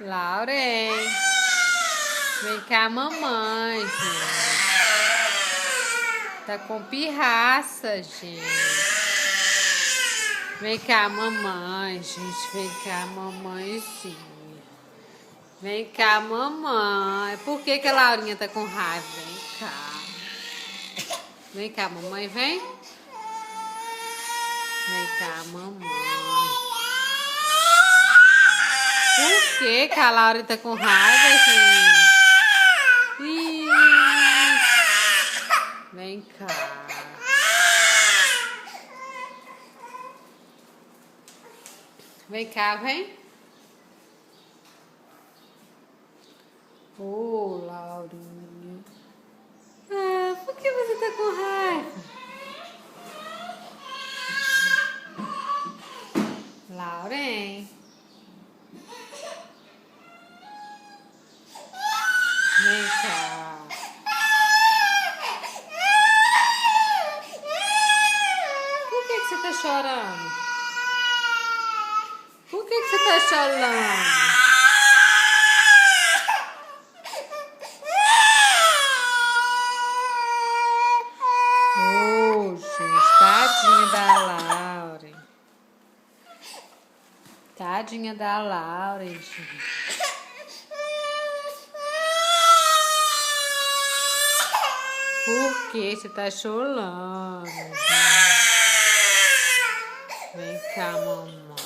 Lauren, vem cá, mamãe, gente. Tá com pirraça, gente. Vem cá, mamãe, gente. Vem cá, mamãezinha. Vem cá, mamãe. Por que a Laurinha tá com raiva? Vem cá. Vem cá, mamãe, vem. Vem cá, mamãe. Por que a Laura tá com raiva, gente? Ih, vem cá. Vem cá, vem. Ô, Laurinha. Ah, por que você tá com raiva? Lauren. Vem cá. Por que você tá chorando? Por que você tá chorando? Oh, gente, tadinha da Lauren. Tadinha da Lauren, gente. Por que você tá chorando, gente? Vem cá, mamãe.